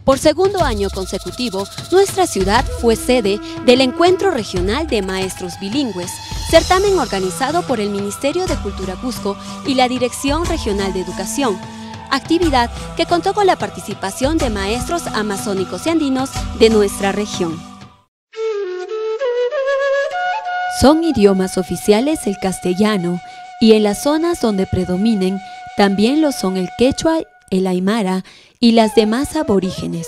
Por segundo año consecutivo, nuestra ciudad fue sede del Encuentro Regional de Maestros Bilingües, certamen organizado por el Ministerio de Cultura Cusco y la Dirección Regional de Educación, actividad que contó con la participación de maestros amazónicos y andinos de nuestra región. Son idiomas oficiales el castellano y en las zonas donde predominen también lo son el quechua, el aymara y las demás aborígenes.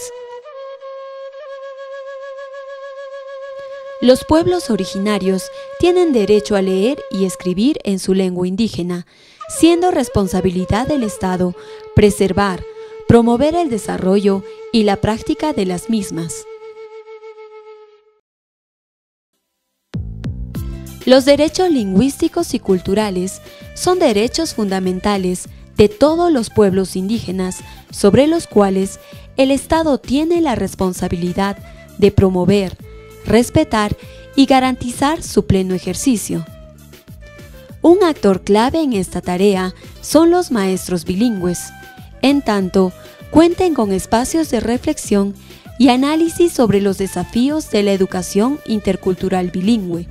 Los pueblos originarios tienen derecho a leer y escribir en su lengua indígena, siendo responsabilidad del Estado preservar, promover el desarrollo y la práctica de las mismas. Los derechos lingüísticos y culturales son derechos fundamentales de todos los pueblos indígenas, sobre los cuales el Estado tiene la responsabilidad de promover, respetar y garantizar su pleno ejercicio. Un actor clave en esta tarea son los maestros bilingües, en tanto cuenten con espacios de reflexión y análisis sobre los desafíos de la educación intercultural bilingüe.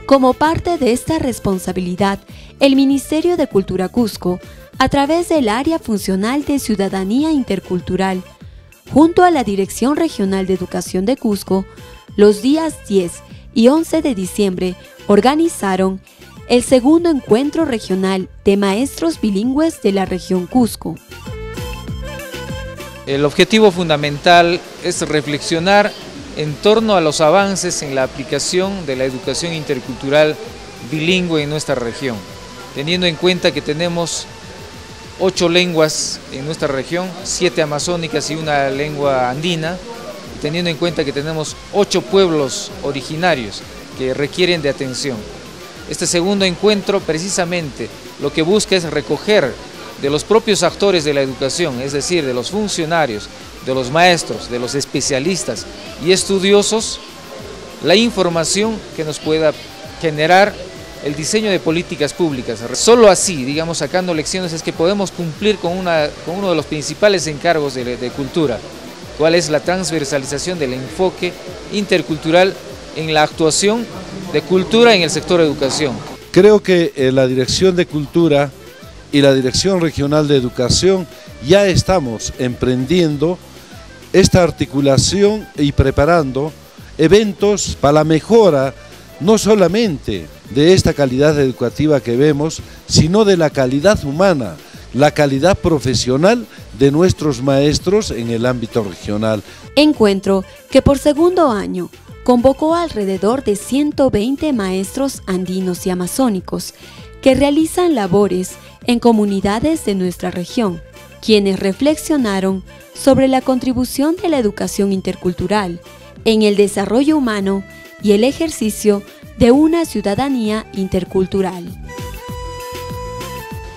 Como parte de esta responsabilidad, el Ministerio de Cultura Cusco, a través del Área Funcional de Ciudadanía Intercultural, junto a la Dirección Regional de Educación de Cusco, los días 10 y 11 de diciembre organizaron el segundo encuentro regional de maestros bilingües de la región Cusco. El objetivo fundamental es reflexionar en torno a los avances en la aplicación de la educación intercultural bilingüe en nuestra región, teniendo en cuenta que tenemos 8 lenguas en nuestra región, 7 amazónicas y una lengua andina, y teniendo en cuenta que tenemos 8 pueblos originarios que requieren de atención. Este segundo encuentro precisamente lo que busca es recoger de los propios actores de la educación, es decir, de los funcionarios, de los maestros, de los especialistas y estudiosos, la información que nos pueda generar el diseño de políticas públicas. Solo así, digamos, sacando lecciones, es que podemos cumplir con uno de los principales encargos de cultura, cuál es la transversalización del enfoque intercultural en la actuación de cultura en el sector educación. Creo que la Dirección de Cultura y la Dirección Regional de Educación ya estamos emprendiendo esta articulación y preparando eventos para la mejora no solamente de esta calidad educativa que vemos, sino de la calidad humana, la calidad profesional de nuestros maestros en el ámbito regional. Encuentro que por segundo año convocó alrededor de 120 maestros andinos y amazónicos que realizan labores en comunidades de nuestra región, quienes reflexionaron sobre la contribución de la educación intercultural en el desarrollo humano y el ejercicio de una ciudadanía intercultural.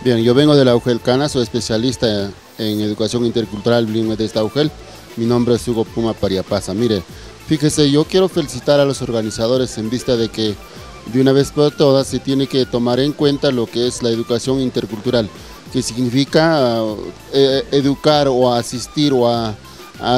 Bien, yo vengo de la UGEL Cana, soy especialista en educación intercultural bilingüe de esta UGEL. Mi nombre es Hugo Puma Pariapasa. Mire, fíjese, yo quiero felicitar a los organizadores en vista de que de una vez por todas se tiene que tomar en cuenta lo que es la educación intercultural, que significa educar o asistir o a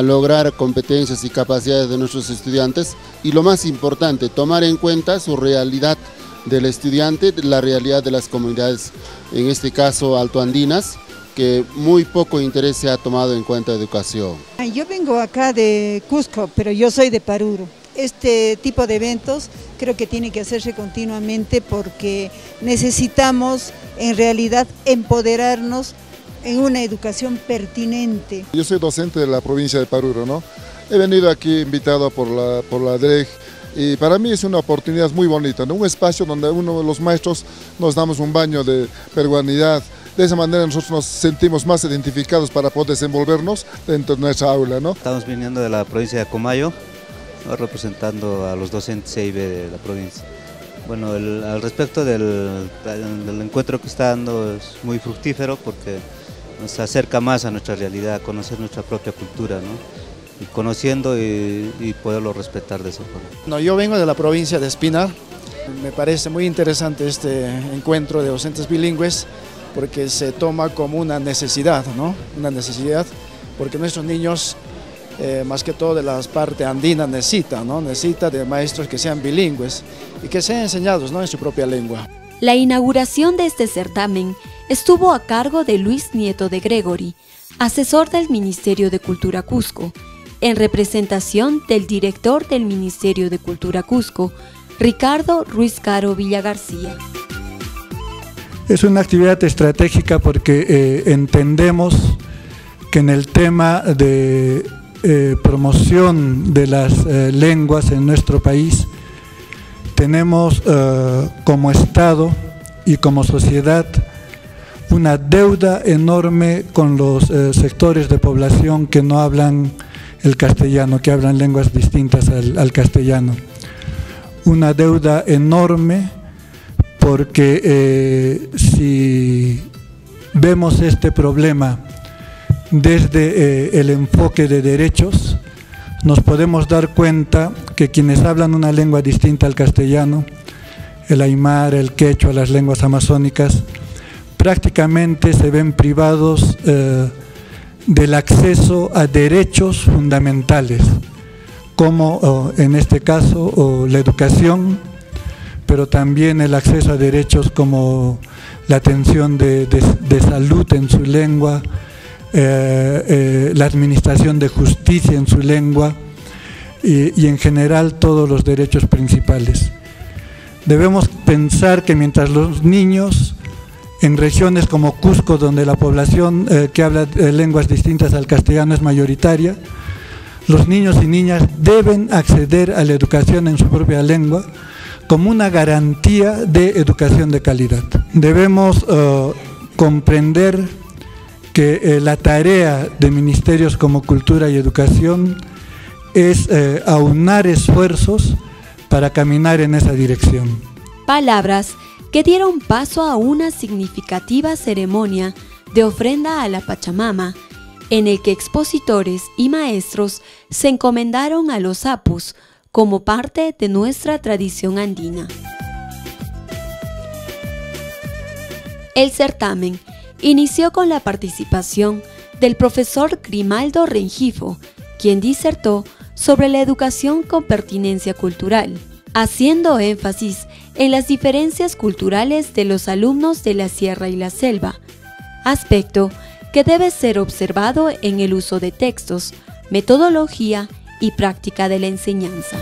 lograr competencias y capacidades de nuestros estudiantes, y lo más importante, tomar en cuenta su realidad del estudiante, la realidad de las comunidades, en este caso altoandinas, que muy poco interés se ha tomado en cuenta de educación. Yo vengo acá de Cusco, pero yo soy de Paruro. Este tipo de eventos creo que tiene que hacerse continuamente porque necesitamos en realidad empoderarnos en una educación pertinente. Yo soy docente de la provincia de Paruro, ¿no? He venido aquí invitado por la DREG y para mí es una oportunidad muy bonita, ¿no? Un espacio donde uno de los maestros nos damos un baño de peruanidad. De esa manera nosotros nos sentimos más identificados para poder desenvolvernos dentro de nuestra aula, ¿no? Estamos viniendo de la provincia de Acomayo, ¿no?, representando a los docentes CIB de la provincia. Bueno, al respecto del encuentro que está dando es muy fructífero porque nos acerca más a nuestra realidad, a conocer nuestra propia cultura, ¿no? Y conociendo y poderlo respetar de esa forma. No, yo vengo de la provincia de Espinar. Me parece muy interesante este encuentro de docentes bilingües porque se toma como una necesidad, ¿no? Una necesidad porque nuestros niños, más que todo de las partes andinas, necesita de maestros que sean bilingües y que sean enseñados, ¿no?, en su propia lengua. La inauguración de este certamen estuvo a cargo de Luis Nieto de Gregory, asesor del Ministerio de Cultura Cusco, en representación del director del Ministerio de Cultura Cusco, Ricardo Ruiz Caro Villagarcía. Es una actividad estratégica porque entendemos que en el tema de promoción de las lenguas en nuestro país tenemos como Estado y como sociedad una deuda enorme con los sectores de población que no hablan el castellano, que hablan lenguas distintas al castellano. Una deuda enorme porque si vemos este problema desde el enfoque de derechos, nos podemos dar cuenta que quienes hablan una lengua distinta al castellano, el aymara, el quechua, las lenguas amazónicas, prácticamente se ven privados del acceso a derechos fundamentales, como en este caso la educación, pero también el acceso a derechos como la atención de salud en su lengua, la administración de justicia en su lengua y en general todos los derechos principales. Debemos pensar que mientras los niños en regiones como Cusco, donde la población que habla lenguas distintas al castellano es mayoritaria, los niños y niñas deben acceder a la educación en su propia lengua como una garantía de educación de calidad. Debemos comprender que la tarea de ministerios como Cultura y Educación es aunar esfuerzos para caminar en esa dirección. Palabras que dieron paso a una significativa ceremonia de ofrenda a la Pachamama, en el que expositores y maestros se encomendaron a los apus como parte de nuestra tradición andina. El certamen inició con la participación del profesor Grimaldo Rengifo, quien disertó sobre la educación con pertinencia cultural, haciendo énfasis en las diferencias culturales de los alumnos de la sierra y la selva, aspecto que debe ser observado en el uso de textos, metodología y práctica de la enseñanza.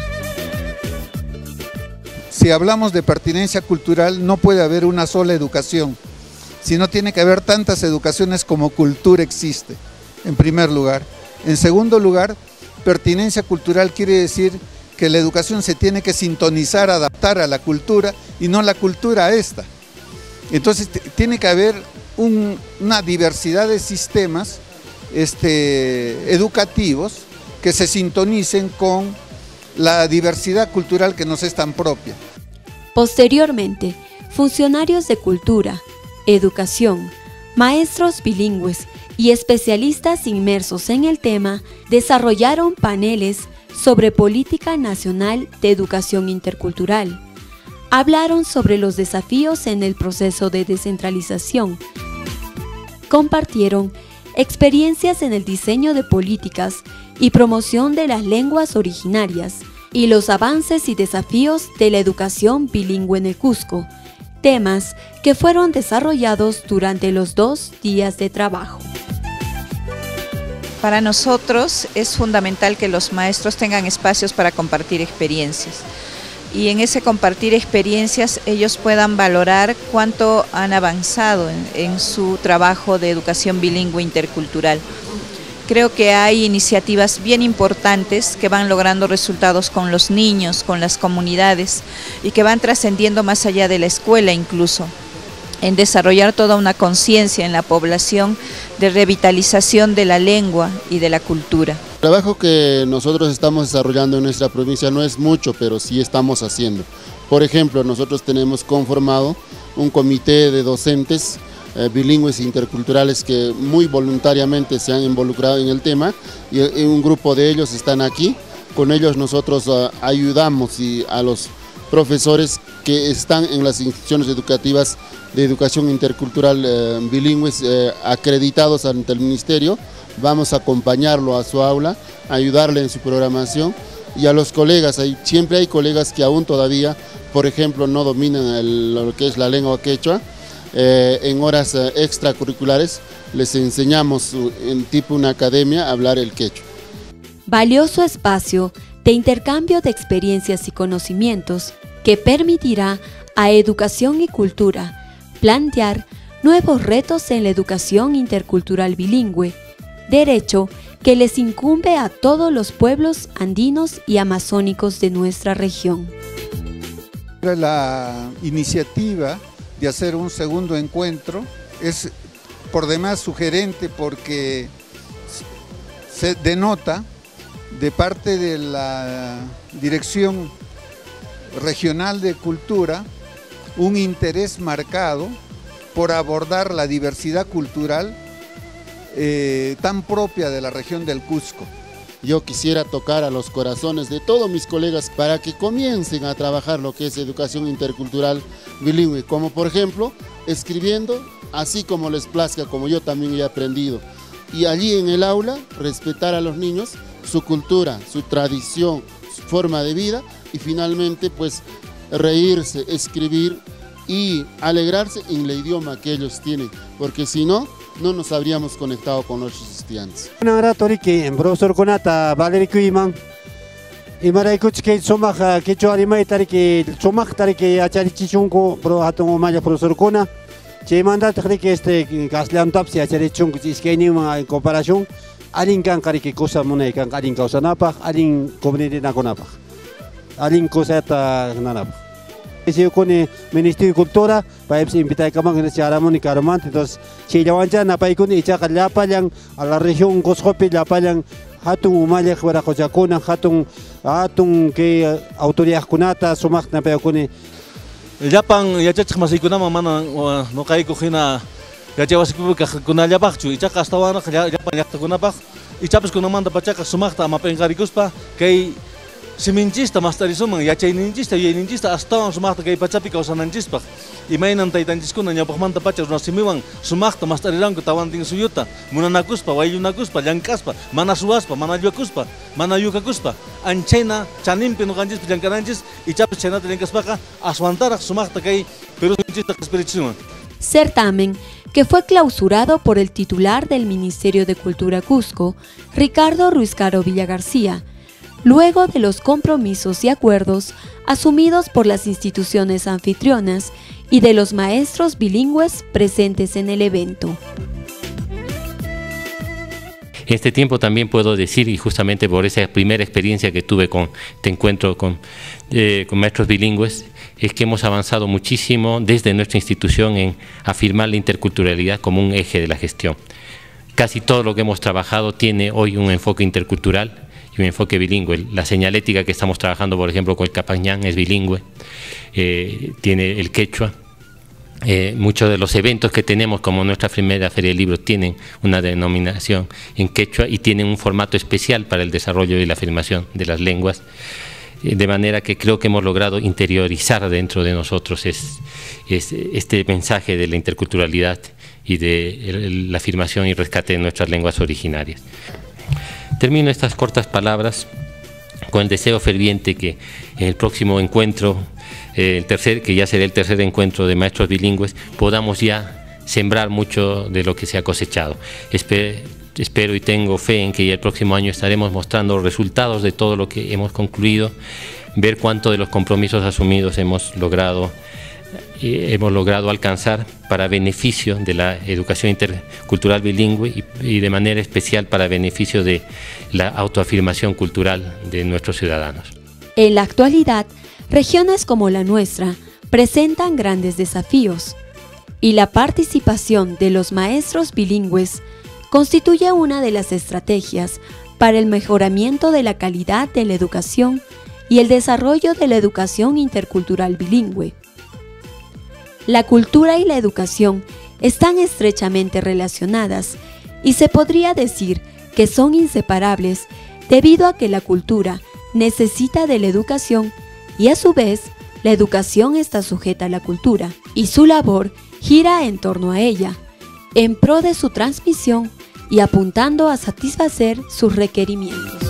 Si hablamos de pertinencia cultural, no puede haber una sola educación, sino tiene que haber tantas educaciones como cultura existe, en primer lugar. En segundo lugar, pertinencia cultural quiere decir que la educación se tiene que sintonizar, adaptar a la cultura y no la cultura a esta. Entonces tiene que haber una diversidad de sistemas educativos que se sintonicen con la diversidad cultural que nos es tan propia. Posteriormente, funcionarios de cultura, educación, maestros bilingües y especialistas inmersos en el tema desarrollaron paneles sobre política nacional de educación intercultural. Hablaron sobre los desafíos en el proceso de descentralización. Compartieron experiencias en el diseño de políticas y promoción de las lenguas originarias y los avances y desafíos de la educación bilingüe en el Cusco, temas que fueron desarrollados durante los 2 días de trabajo. Para nosotros es fundamental que los maestros tengan espacios para compartir experiencias y en ese compartir experiencias ellos puedan valorar cuánto han avanzado en su trabajo de educación bilingüe intercultural. Creo que hay iniciativas bien importantes que van logrando resultados con los niños, con las comunidades y que van trascendiendo más allá de la escuela incluso, en desarrollar toda una conciencia en la población de revitalización de la lengua y de la cultura. El trabajo que nosotros estamos desarrollando en nuestra provincia no es mucho, pero sí estamos haciendo. Por ejemplo, nosotros tenemos conformado un comité de docentes bilingües e interculturales que muy voluntariamente se han involucrado en el tema y un grupo de ellos están aquí. Con ellos nosotros ayudamos a los profesores que están en las instituciones educativas de educación intercultural bilingües acreditados ante el Ministerio. vamos a acompañarlo a su aula, ayudarle en su programación, y a los colegas, siempre hay colegas que aún todavía, por ejemplo, no dominan lo que es la lengua quechua. En horas extracurriculares les enseñamos en tipo una academia a hablar el quechua. Valioso espacio de intercambio de experiencias y conocimientos que permitirá a Educación y Cultura plantear nuevos retos en la educación intercultural bilingüe, derecho que les incumbe a todos los pueblos andinos y amazónicos de nuestra región. La iniciativa de hacer un segundo encuentro es por demás sugerente porque se denota de parte de la Dirección Regional de Cultura un interés marcado por abordar la diversidad cultural tan propia de la región del Cusco. Yo quisiera tocar a los corazones de todos mis colegas para que comiencen a trabajar lo que es educación intercultural bilingüe, como por ejemplo escribiendo así como les plazca, como yo también he aprendido. Y allí en el aula respetar a los niños su cultura, su tradición, su forma de vida y finalmente pues reírse, escribir y alegrarse en el idioma que ellos tienen, porque si no, no nos habríamos conectado con nuestros estudiantes. Ahora toriki profesor Conata Valerico Iman Imaraicuch que somaj que choarimai tariki somaj tariki acharichichunko pro hatung maya profesor Cona che manda tariki caslan tapsi acharichung iskeni en comparación alin kan kariki cosa monai kan alin causa napa alin comunidad nakonapa alin cosa ta nanapa. Si con el Ministerio de Cultura, para invitar a que se haga un carmante, entonces si ya van a paikun y chacal la payan a la región Coscopi la payan hatun umaya fuera cochacuna hatun que autoridades kunata sumak na paikuni. Japan ya chach masikuna mana no kai kujina ya llevas kuna ya bakchu y chaka hasta ahora Japan ya kuna bak y chapes kuna manda pachaka sumak ta mapengaricuspa que si minchista más tarisuma ya chay ninchista y ninchista hasta sumachta que pachapi causa nanchispa y mainan taitanchiskuna ya pajmanta pachas no simiwan sumachta más tarirang que tawantin suyuta munanakuspa wayunakuspa llankaspa mana suaspa mana yuakuspa mana yukakuspa anchena chanimpi no ganchis llankananchis y chapes chenata llankaspaqa aswantara sumachta que pero ninchista espiritisuma. Certamen que fue clausurado por el titular del Ministerio de Cultura Cusco, Ricardo Ruizcaro Villagarcía, luego de los compromisos y acuerdos asumidos por las instituciones anfitrionas y de los maestros bilingües presentes en el evento. En este tiempo también puedo decir, y justamente por esa primera experiencia que tuve con este encuentro con maestros bilingües, es que hemos avanzado muchísimo desde nuestra institución en afirmar la interculturalidad como un eje de la gestión. Casi todo lo que hemos trabajado tiene hoy un enfoque intercultural, un enfoque bilingüe. La señalética que estamos trabajando, por ejemplo, con el Capañán es bilingüe, tiene el quechua. Muchos de los eventos que tenemos, como nuestra primera Feria del Libro, tienen una denominación en quechua y tienen un formato especial para el desarrollo y la afirmación de las lenguas. De manera que creo que hemos logrado interiorizar dentro de nosotros este mensaje de la interculturalidad y de la afirmación y rescate de nuestras lenguas originarias. Termino estas cortas palabras con el deseo ferviente que en el próximo encuentro, que ya será el tercer encuentro de maestros bilingües, podamos ya sembrar mucho de lo que se ha cosechado. Espero y tengo fe en que ya el próximo año estaremos mostrando los resultados de todo lo que hemos concluido, ver cuánto de los compromisos asumidos hemos logrado alcanzar para beneficio de la educación intercultural bilingüe y de manera especial para beneficio de la autoafirmación cultural de nuestros ciudadanos. En la actualidad, regiones como la nuestra presentan grandes desafíos y la participación de los maestros bilingües constituye una de las estrategias para el mejoramiento de la calidad de la educación y el desarrollo de la educación intercultural bilingüe. La cultura y la educación están estrechamente relacionadas y se podría decir que son inseparables debido a que la cultura necesita de la educación y a su vez la educación está sujeta a la cultura y su labor gira en torno a ella, en pro de su transmisión y apuntando a satisfacer sus requerimientos.